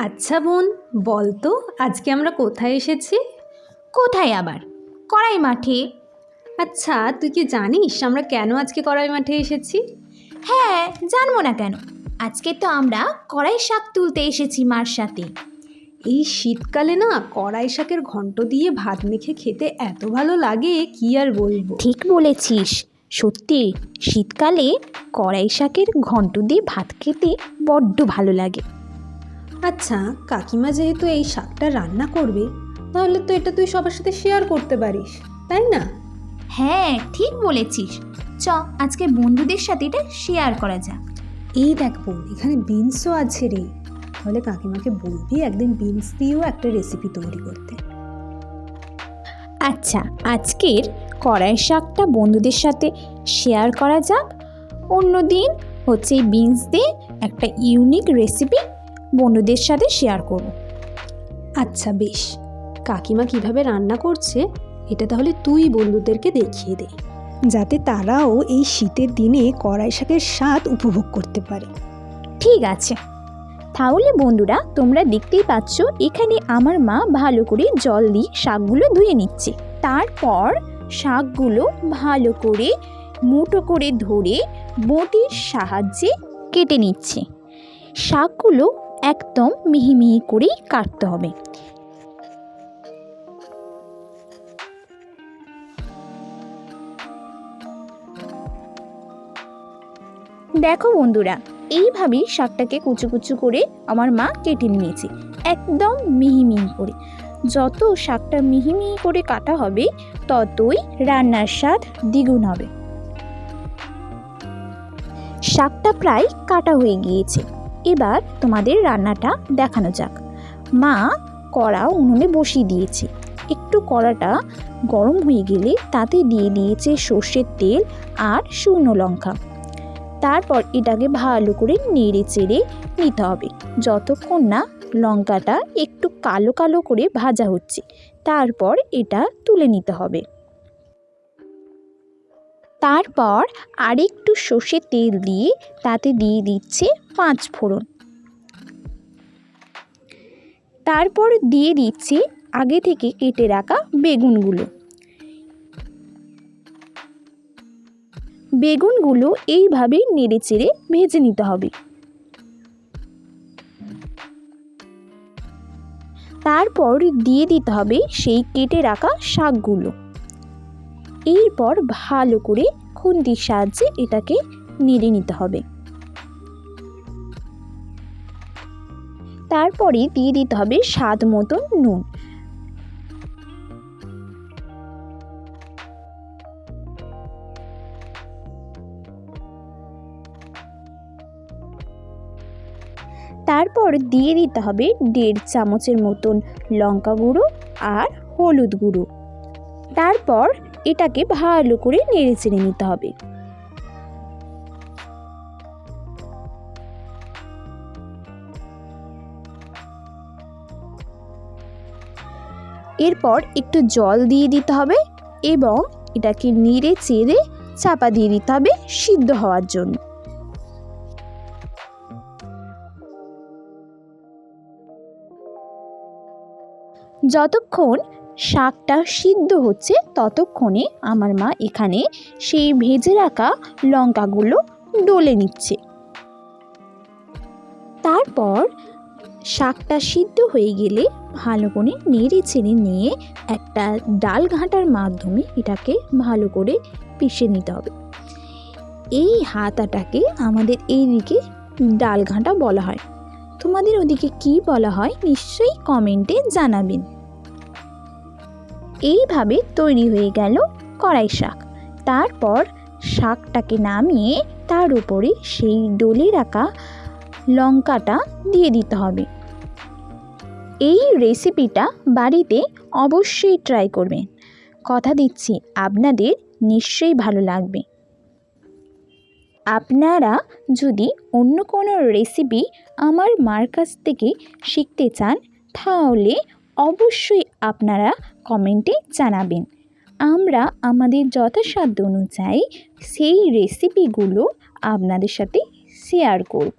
আচ্ছা বোন, বল তো আজকে আমরা কোথায় এসেছি? কোথায় আবার? কড়াই মাঠে। আচ্ছা, তুই কি জানিস আমরা কেন আজকে কড়াই মাঠে এসেছি? হ্যাঁ, জানবো না কেন। আজকে তো আমরা কড়াই শাক তুলতে এসেছি মার সাথে। এই শীতকালে না কড়াই শাকের ঘন্ট দিয়ে ভাত মেখে খেতে এত ভালো লাগে, কি আর বলবো। ঠিক বলেছিস, সত্যি শীতকালে কড়াই শাকের ঘন্ট দিয়ে ভাত খেতে বড্ড ভালো লাগে। আচ্ছা, কাকিমা যেহেতু এই শাকটা রান্না করবে, তাহলে তো এটা তুই সবার সাথে শেয়ার করতে পারিস, তাই না? হ্যাঁ, ঠিক বলেছিস। আজকে বন্ধুদের সাথে এটা শেয়ার করা যাক। এই দেখ বোন, এখানে বিনসও আছে রে। তাহলে কাকিমাকে বলবি একদিন বিনস দিয়েও একটা রেসিপি তৈরি করতে। আচ্ছা, আজকের কড়াই শাকটা বন্ধুদের সাথে শেয়ার করা যাক। অন্যদিন হচ্ছে বিনস দিয়ে একটা ইউনিক রেসিপি বন্ধুদের সাথে শেয়ার করব। আচ্ছা বেশ, কাকিমা কিভাবে রান্না করছে এটা তাহলে তুই বন্ধুদেরকে দেখিয়ে দে, যাতে তারাও এই শীতের দিনে কড়াই শাকের স্বাদ উপভোগ করতে পারে। ঠিক আছে, তাহলে বন্ধুরা তোমরা দেখতেই পাচ্ছ এখানে আমার মা ভালো করে জল দিয়ে শাকগুলো ধুয়ে নিচ্ছে। তারপর শাকগুলো ভালো করে মুঠো করে ধরে বটির সাহায্যে কেটে নিচ্ছে। শাকগুলো একদম মিহি মিহি করেই কাটতে হবে। দেখো বন্ধুরা, এইভাবেই শাকটাকে কুচু কুচু করে আমার মা কেটে নিয়েছে, একদম মিহি মিহি করে। যত শাকটা মিহি মিহি করে কাটা হবে ততই রান্নার স্বাদ দ্বিগুণ হবে। শাকটা প্রায় কাটা হয়ে গিয়েছে, এবার তোমাদের রান্নাটা দেখানো যাক। মা কড়া উনুনে বসিয়ে দিয়েছে। একটু কড়াটা গরম হয়ে গেলে তাতে দিয়ে দিয়েছে সর্ষের তেল আর শুকনো লঙ্কা। তারপর এটাকে ভালো করে নেড়ে চেড়ে নিতে হবে যতক্ষণ না লঙ্কাটা একটু কালো কালো করে ভাজা হচ্ছে। তারপর এটা তুলে নিতে হবে। তারপর আরেকটু সর্ষের তেল দিয়ে তাতে দিয়ে দিচ্ছে 5 ফোড়ন। তারপর দিয়ে দিচ্ছে আগে থেকে কেটে রাখা বেগুনগুলো। বেগুনগুলো এইভাবে নেড়ে চেড়ে ভেজে নিতে হবে। তারপর দিয়ে দিতে হবে সেই কেটে রাখা শাকগুলো। এরপর ভালো করে খুন্তির সাহায্যে এটাকে নেড়ে নিতে হবে। তারপরে দিয়ে দিতে হবে স্বাদ মতন নুন। তারপর দিয়ে দিতে হবে 1.5 চামচের মতন লঙ্কা গুঁড়ো আর হলুদ গুঁড়ো। তারপর এটাকে ভালো করে নেড়ে চেড়ে নিতে হবে। এরপর একটু জল দিয়ে দিতে হবে এবং এটাকে নেড়ে চেড়ে চাপা দিয়ে দিতে হবে সিদ্ধ হওয়ার জন্য। যতক্ষণ শাকটা সিদ্ধ হচ্ছে ততক্ষণে আমার মা এখানে সেই ভেজে রাখা লঙ্কাগুলো ডলে নিচ্ছে। তারপর শাকটা সিদ্ধ হয়ে গেলে ভালো করে নেড়ে চেড়ে নিয়ে একটা ডাল ঘাঁটার মাধ্যমে এটাকে ভালো করে পিষে নিতে হবে। এই হাতাটাকে আমাদের এইদিকে ডাল ঘাঁটা বলা হয়। তোমাদের ওদিকে কি বলা হয় নিশ্চয়ই কমেন্টে জানাবেন। এইভাবে তৈরি হয়ে গেল কড়াই শাক। তারপর শাকটাকে নামিয়ে তার উপরে সেই ডলে রাখা লঙ্কাটা দিয়ে দিতে হবে। এই রেসিপিটা বাড়িতে অবশ্যই ট্রাই করবেন। কথা দিচ্ছি আপনাদের নিশ্চয়ই ভালো লাগবে। আপনারা যদি অন্য কোনো রেসিপি আমার মার কাছ থেকে শিখতে চান তাহলে অবশ্যই আপনারা কমেন্টে জানাবেন। আমরা আমাদের যথাসাধ্য অনুযায়ী সেই রেসিপিগুলো আপনাদের সাথে শেয়ার করব।